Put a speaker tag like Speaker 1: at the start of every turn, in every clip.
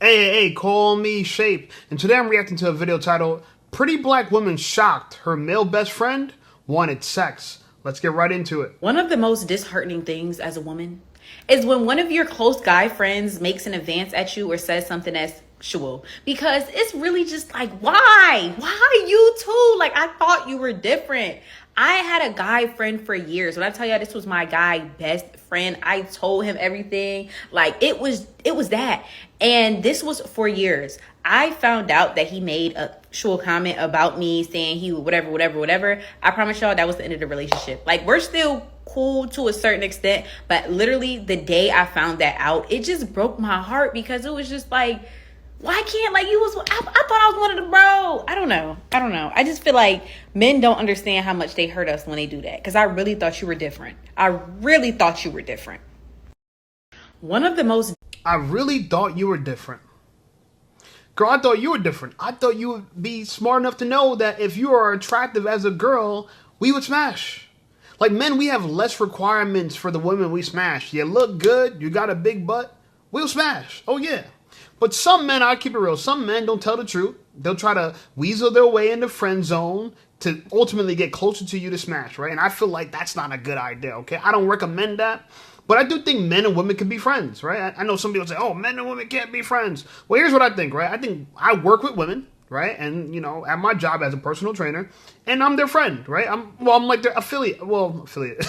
Speaker 1: Hey, call me Shape. And today I'm reacting to a video titled Pretty Black Woman Shocked Her Male Best Friend Wanted Sex. Let's get right into it.
Speaker 2: One of the most disheartening things as a woman is when one of your close guy friends makes an advance at you or says something that's sexual, because it's really just like, why you too? Like, I thought you were different. I had a guy friend for years. When I tell y'all this was my guy best friend, I told him everything. Like, it was that. And this was for years. I found out that he made a sexual comment about me, saying he would whatever. I promise y'all that was the end of the relationship. Like, we're still cool to a certain extent, but literally the day I found that out, it just broke my heart, because it was just like, why can't, like, you was, I thought I was one of the bro. I don't know. I just feel like men don't understand how much they hurt us when they do that, because I really thought you were different. One of the most
Speaker 1: I really thought you were different. Girl, I thought you were different. I thought you would be smart enough to know that if you are attractive as a girl, we would smash. Like, men, we have less requirements for the women we smash. You look good, you got a big butt, we'll smash. Oh, yeah. But some men, I'll keep it real, some men don't tell the truth. They'll try to weasel their way into friend zone to ultimately get closer to you to smash, right? And I feel like that's not a good idea, okay? I don't recommend that. But I do think men and women can be friends, right? I know some people say, oh, men and women can't be friends. Well, here's what I think, right? I think I work with women, right? And, you know, at my job as a personal trainer, and I'm their friend, right? I'm like their affiliate. Well, affiliate.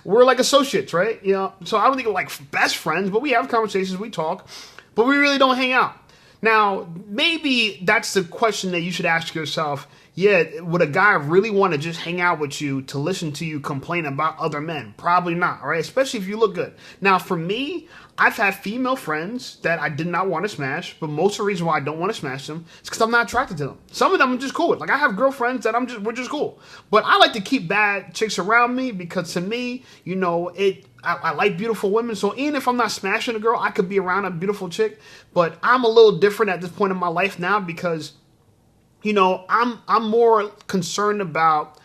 Speaker 1: We're like associates, right? You know, so I don't think we're like best friends, but we have conversations, we talk, but we really don't hang out. Now, maybe that's the question that you should ask yourself. Yeah, would a guy really want to just hang out with you to listen to you complain about other men? Probably not, right? Especially if you look good. Now, for me, I've had female friends that I did not want to smash, but most of the reason why I don't want to smash them is because I'm not attracted to them. Some of them I'm just cool with. Like, I have girlfriends that we're just cool. But I like to keep bad chicks around me because, to me, you know, I like beautiful women. So even if I'm not smashing a girl, I could be around a beautiful chick. But I'm a little different at this point in my life now because, you know, I'm more concerned about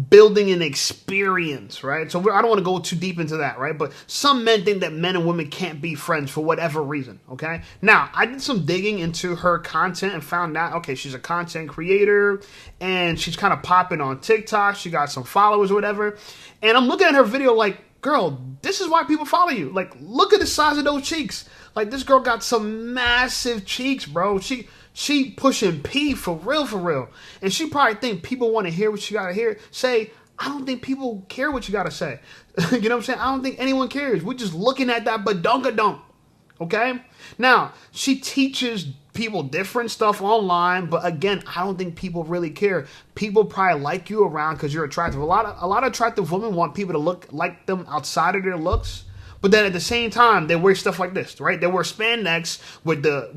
Speaker 1: building an experience, right? So I don't want to go too deep into that, right? But some men think that men and women can't be friends for whatever reason, okay? Now, I did some digging into her content and found out, okay, she's a content creator and she's kind of popping on TikTok. She got some followers or whatever. And I'm looking at her video like, girl, this is why people follow you. Like, look at the size of those cheeks. Like, this girl got some massive cheeks, bro. She pushing P for real. And she probably think people want to hear what she got to say. I don't think people care what you got to say. You know what I'm saying? I don't think anyone cares. We're just looking at that badunkadunk. Okay? Now, she teaches people different stuff online, but again, I don't think people really care. People probably like you around because you're attractive. A lot of attractive women want people to look like them outside of their looks. But then at the same time, they wear stuff like this, right? They wear spandex with the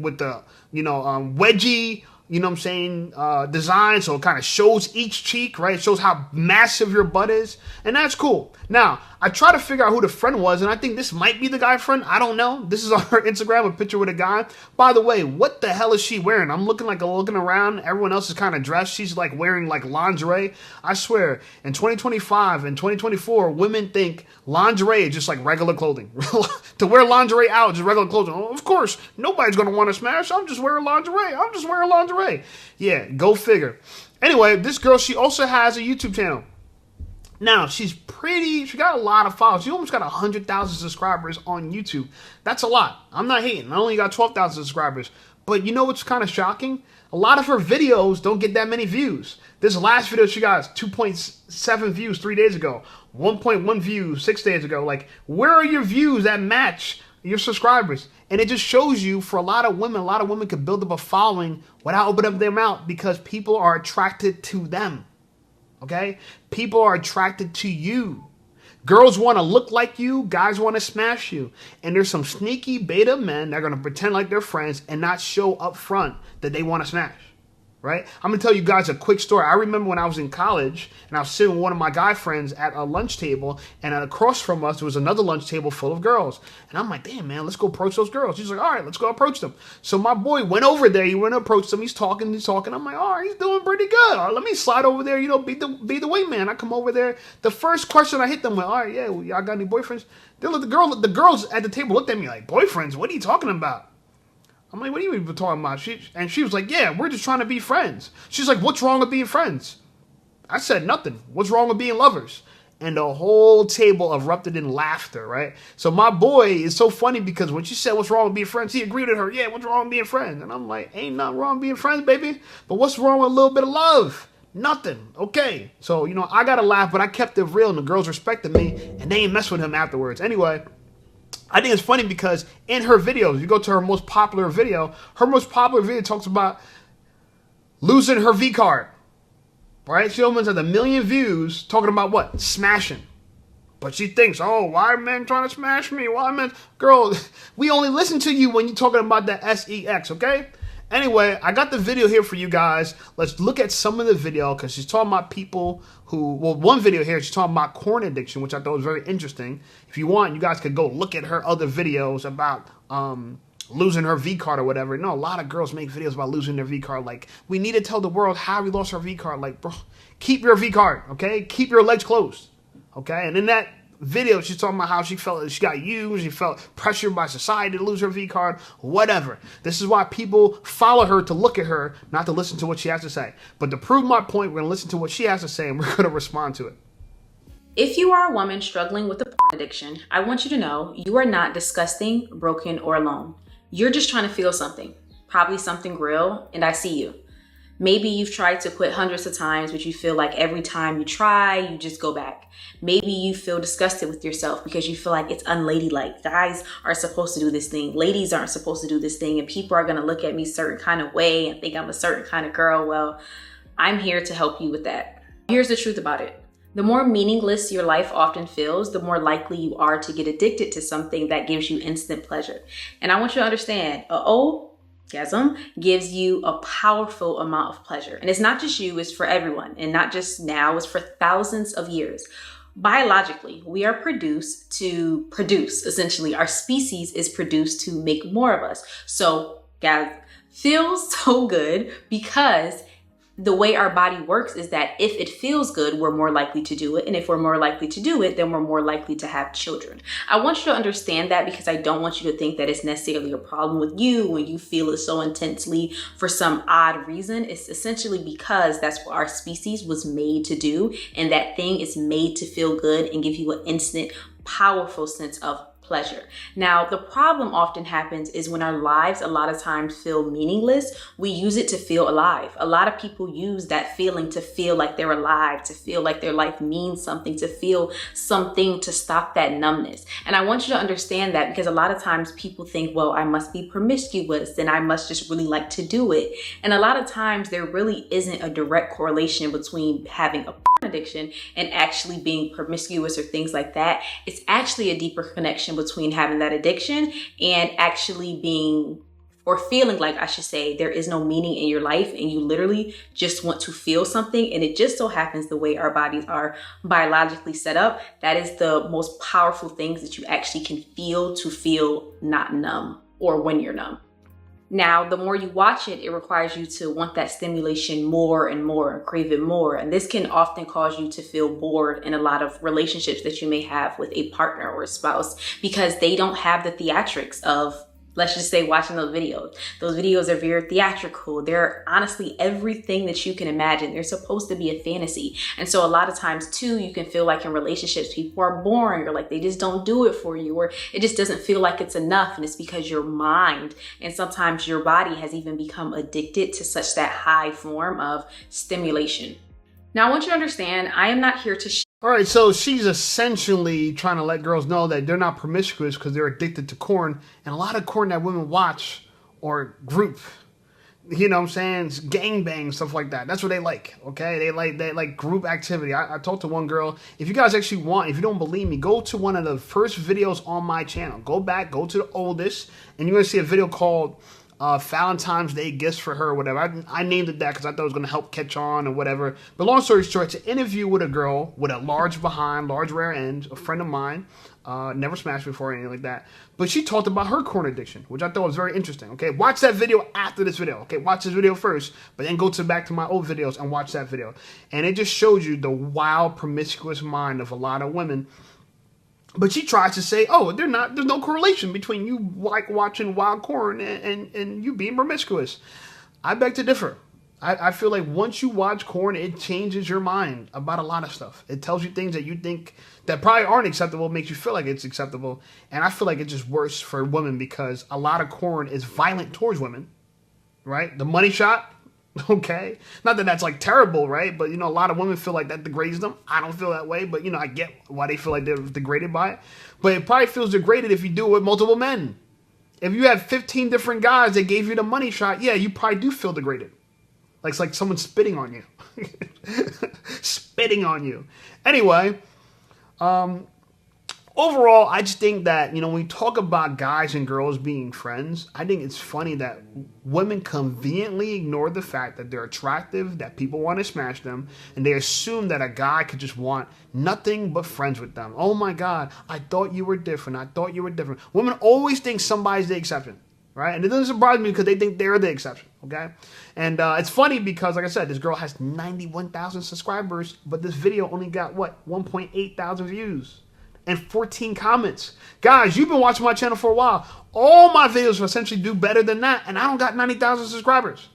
Speaker 1: wedgie, you know what I'm saying, design. So it kind of shows each cheek, right? It shows how massive your butt is. And that's cool. Now, I try to figure out who the friend was, and I think this might be the guy friend. I don't know. This is on her Instagram, a picture with a guy. By the way, what the hell is she wearing? I'm looking around. Everyone else is kind of dressed. She's like wearing like lingerie. I swear, in 2025 and 2024, women think lingerie is just like regular clothing. To wear lingerie out is just regular clothing. Oh, of course, nobody's going to want to smash. I'm just wearing lingerie. Yeah, go figure. Anyway, this girl, she also has a YouTube channel. Now, she got a lot of followers. She almost got 100,000 subscribers on YouTube. That's a lot. I'm not hating. I only got 12,000 subscribers. But you know what's kind of shocking? A lot of her videos don't get that many views. This last video, she got 2.7 views 3 days ago. 1.1 views 6 days ago. Like, where are your views that match your subscribers? And it just shows you, for a lot of women can build up a following without opening up their mouth because people are attracted to them. Okay? People are attracted to you. Girls want to look like you. Guys want to smash you. And there's some sneaky beta men that are going to pretend like they're friends and not show up front that they want to smash. Right? I'm going to tell you guys a quick story. I remember when I was in college and I was sitting with one of my guy friends at a lunch table, and across from us there was another lunch table full of girls. And I'm like, damn, man, let's go approach those girls. He's like, all right, let's go approach them. So my boy went over there. He went and approached them. He's talking. I'm like, all right, he's doing pretty good. All right, let me slide over there, you know, be the wingman. I come over there. The first question I hit them with, all right, yeah, well, y'all got any boyfriends? The girls at the table looked at me like, boyfriends? What are you talking about? I'm like, what are you even talking about? She was like, yeah, we're just trying to be friends. She's like, what's wrong with being friends? I said, nothing. What's wrong with being lovers? And the whole table erupted in laughter, right? So my boy is so funny because when she said, what's wrong with being friends? He agreed with her. Yeah, what's wrong with being friends? And I'm like, ain't nothing wrong with being friends, baby. But what's wrong with a little bit of love? Nothing. Okay. So, I got to laugh, but I kept it real and the girls respected me and they ain't mess with him afterwards. Anyway, I think it's funny because in her videos, you go to her most popular video talks about losing her V card. Right? She almost has 1 million views talking about what? Smashing. But she thinks, oh, why are men trying to smash me? Why men? Girl, we only listen to you when you're talking about the sex, okay? Anyway, I got the video here for you guys. Let's look at some of the video because she's talking about people who, one video here, she's talking about corn addiction, which I thought was very interesting. If you want, you guys could go look at her other videos about losing her V card or whatever. A lot of girls make videos about losing their V card. Like, we need to tell the world how we lost our V card. Like, bro, keep your V card, okay? Keep your legs closed, okay? And in that video, she's talking about how she felt she got used, she felt pressured by society to lose her V card, whatever. This is why people follow her to look at her, not to listen to what she has to say. But to prove my point, we're going to listen to what she has to say and we're going to respond to it.
Speaker 2: If you are a woman struggling with a porn addiction, I want you to know you are not disgusting, broken, or alone. You're just trying to feel something, probably something real, and I see you. Maybe you've tried to quit hundreds of times, but you feel like every time you try, you just go back. Maybe you feel disgusted with yourself because you feel like it's unladylike. Guys are supposed to do this thing. Ladies aren't supposed to do this thing, and people are going to look at me a certain kind of way and think I'm a certain kind of girl. Well, I'm here to help you with that. Here's the truth about it. The more meaningless your life often feels, the more likely you are to get addicted to something that gives you instant pleasure. And I want you to understand, orgasm gives you a powerful amount of pleasure. And it's not just you, it's for everyone. And not just now, it's for thousands of years. Biologically, we are produced to produce. Essentially, our species is produced to make more of us. So, guys, feels so good because the way our body works is that if it feels good, we're more likely to do it. And if we're more likely to do it, then we're more likely to have children. I want you to understand that because I don't want you to think that it's necessarily a problem with you when you feel it so intensely for some odd reason. It's essentially because that's what our species was made to do. And that thing is made to feel good and give you an instant, powerful sense of pleasure. Now, the problem often happens is when our lives a lot of times feel meaningless, we use it to feel alive. A lot of people use that feeling to feel like they're alive, to feel like their life means something, to feel something to stop that numbness. And I want you to understand that because a lot of times people think, well, I must be promiscuous and I must just really like to do it. And a lot of times there really isn't a direct correlation between having a addiction and actually being promiscuous or things like that. It's actually a deeper connection between having that addiction and actually being or feeling like, I should say, there is no meaning in your life and you literally just want to feel something. And it just so happens the way our bodies are biologically set up, that is the most powerful things that you actually can feel to feel not numb or when you're numb. Now, the more you watch it, it requires you to want that stimulation more and more and crave it more. And this can often cause you to feel bored in a lot of relationships that you may have with a partner or a spouse because they don't have the theatrics of, let's just say, watching those videos. Those videos are very theatrical. They're honestly everything that you can imagine. They're supposed to be a fantasy. And so a lot of times too, you can feel like in relationships, people are boring or like they just don't do it for you or it just doesn't feel like it's enough. And it's because your mind and sometimes your body has even become addicted to such that high form of stimulation. Now, I want you to understand, I am not here to
Speaker 1: all right, so she's essentially trying to let girls know that they're not promiscuous because they're addicted to corn. And a lot of corn that women watch or group, you know what I'm saying, it's gangbang, stuff like that. That's what they like, okay? They like group activity. I talked to one girl. If you guys actually want, if you don't believe me, go to one of the first videos on my channel. Go back, go to the oldest, and you're going to see a video called Valentine's Day gifts for her or whatever. I named it that because I thought it was going to help catch on or whatever. But long story short, it's an interview with a girl with a large behind, large rear end, a friend of mine, never smashed before or anything like that. But she talked about her corn addiction, which I thought was very interesting. Okay, watch that video after this video. Okay, watch this video first, but then go back to my old videos and watch that video. And it just shows you the wild, promiscuous mind of a lot of women But she tries to say, oh, there's no correlation between you like watching wild corn and you being promiscuous. I beg to differ. I feel like once you watch corn, it changes your mind about a lot of stuff. It tells you things that you think that probably aren't acceptable, makes you feel like it's acceptable. And I feel like it's just worse for women because a lot of corn is violent towards women, right? The money shot, okay? Not that that's like terrible, right? But, a lot of women feel like that degrades them. I don't feel that way, but, I get why they feel like they're degraded by it. But it probably feels degraded if you do it with multiple men. If you have 15 different guys that gave you the money shot, yeah, you probably do feel degraded. Like it's like someone spitting on you. Spitting on you. Anyway, overall, I just think that, when we talk about guys and girls being friends, I think it's funny that women conveniently ignore the fact that they're attractive, that people want to smash them, and they assume that a guy could just want nothing but friends with them. Oh my God, I thought you were different. I thought you were different. Women always think somebody's the exception. Right? And it doesn't surprise me because they think they're the exception, okay? And it's funny because, like I said, this girl has 91,000 subscribers, but this video only got, 1.8 thousand views and 14 comments. Guys, you've been watching my channel for a while. All my videos essentially do better than that, and I don't got 90,000 subscribers.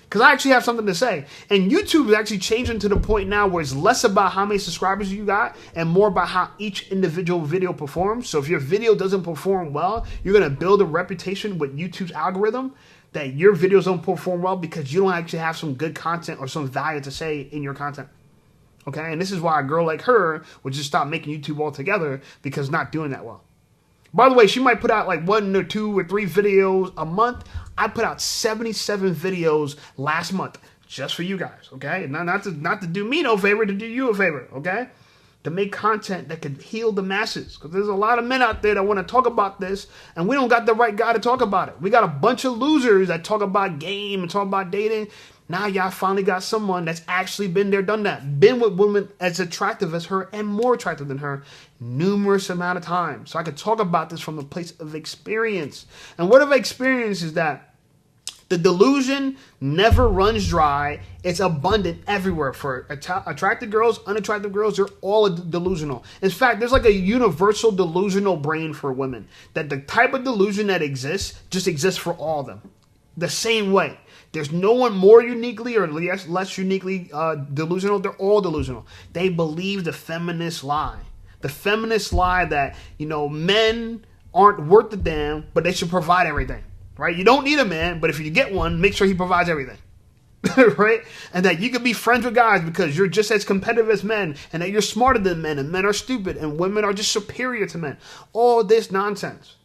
Speaker 1: Because I actually have something to say. And YouTube is actually changing to the point now where it's less about how many subscribers you got and more about how each individual video performs. So if your video doesn't perform well, you're going to build a reputation with YouTube's algorithm that your videos don't perform well because you don't actually have some good content or some value to say in your content. Okay? And this is why a girl like her would just stop making YouTube altogether because it's not doing that well. By the way, she might put out like 1 or 2 or 3 videos a month. I put out 77 videos last month just for you guys, okay? Not to do me no favor, to do you a favor, okay? To make content that can heal the masses. Because there's a lot of men out there that want to talk about this, and we don't got the right guy to talk about it. We got a bunch of losers that talk about game and talk about dating. Now y'all finally got someone that's actually been there, done that. Been with women as attractive as her and more attractive than her numerous amount of times. So I could talk about this from a place of experience. And what I've experienced is that the delusion never runs dry. It's abundant everywhere for attractive girls, unattractive girls. They're all delusional. In fact, there's like a universal delusional brain for women. That the type of delusion that exists just exists for all of them. The same way. There's no one more uniquely or less uniquely delusional. They're all delusional. They believe the feminist lie. The feminist lie that, men aren't worth the damn, but they should provide everything. Right? You don't need a man, but if you get one, make sure he provides everything. Right? And that you can be friends with guys because you're just as competitive as men, and that you're smarter than men, and men are stupid, and women are just superior to men. All this nonsense.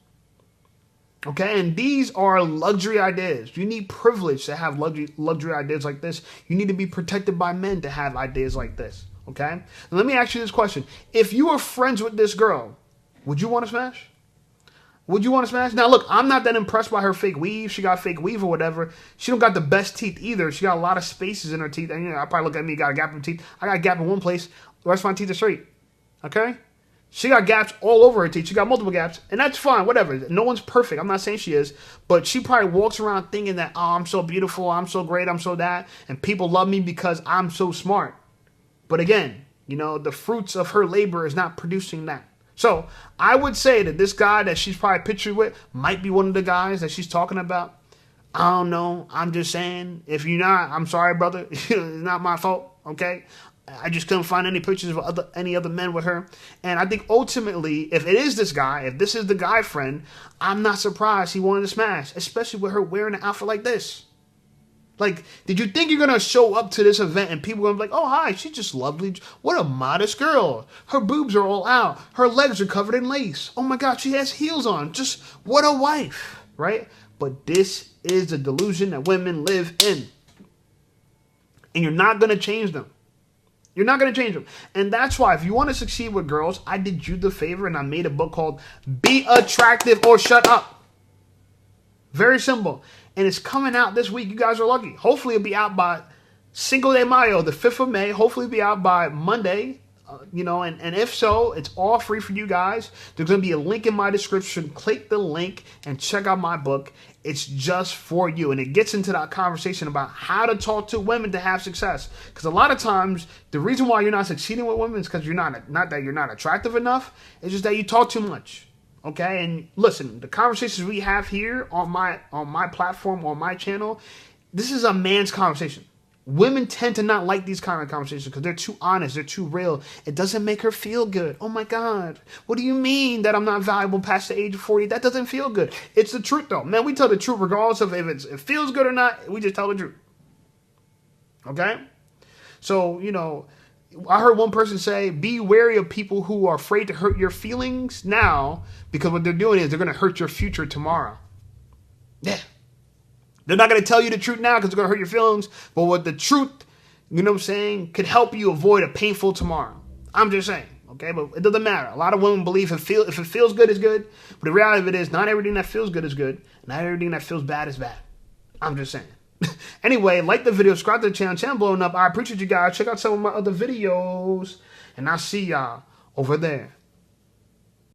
Speaker 1: Okay, and these are luxury ideas. You need privilege to have luxury ideas like this. You need to be protected by men to have ideas like this. Okay? And let me ask you this question. If you were friends with this girl, would you want to smash? Would you want to smash? Now, look, I'm not that impressed by her fake weave. She got fake weave or whatever. She don't got the best teeth either. She got a lot of spaces in her teeth. And, I probably look at me, got a gap in teeth. I got a gap in one place. The rest of my teeth are straight. Okay? She got gaps all over her teeth. She got multiple gaps. And that's fine, whatever. No one's perfect. I'm not saying she is. But she probably walks around thinking that, oh, I'm so beautiful. I'm so great. I'm so that. And people love me because I'm so smart. But again, the fruits of her labor is not producing that. So I would say that this guy that she's probably pictured with might be one of the guys that she's talking about. I don't know. I'm just saying. If you're not, I'm sorry, brother. It's not my fault. Okay? I just couldn't find any pictures of any other men with her. And I think ultimately, if it is this guy, if this is the guy friend, I'm not surprised he wanted to smash, especially with her wearing an outfit like this. Like, did you think you're going to show up to this event and people are going to be like, oh, hi, she's just lovely. What a modest girl. Her boobs are all out. Her legs are covered in lace. Oh, my God, she has heels on. Just what a wife, right? But this is the delusion that women live in. And you're not going to change them. You're not going to change them. And that's why if you want to succeed with girls, I did you the favor and I made a book called Be Attractive or Shut Up. Very simple. And it's coming out this week. You guys are lucky. Hopefully it'll be out by Cinco de Mayo, the 5th of May. Hopefully it'll be out by Monday. And if so, it's all free for you guys. There's going to be a link in my description. Click the link and check out my book. It's just for you. And it gets into that conversation about how to talk to women to have success. Because a lot of times, the reason why you're not succeeding with women is because you're not that you're not attractive enough. It's just that you talk too much. Okay? And listen, the conversations we have here on my platform, on my channel, this is a man's conversation. Women tend to not like these kind of conversations because they're too honest, they're too real. It doesn't make her feel good. Oh my God, what do you mean that I'm not valuable past the age of 40? That doesn't feel good. It's the truth though. Man, we tell the truth regardless of if it feels good or not. We just tell the truth. Okay? So, I heard one person say, be wary of people who are afraid to hurt your feelings now because what they're doing is they're going to hurt your future tomorrow. Yeah. They're not going to tell you the truth now because it's going to hurt your feelings. But what the truth, could help you avoid a painful tomorrow. I'm just saying, okay? But it doesn't matter. A lot of women believe if it feels good, it's good. But the reality of it is not everything that feels good is good. Not everything that feels bad is bad. I'm just saying. Anyway, like the video, subscribe to the channel blowing up. I appreciate you guys. Check out some of my other videos. And I'll see y'all over there.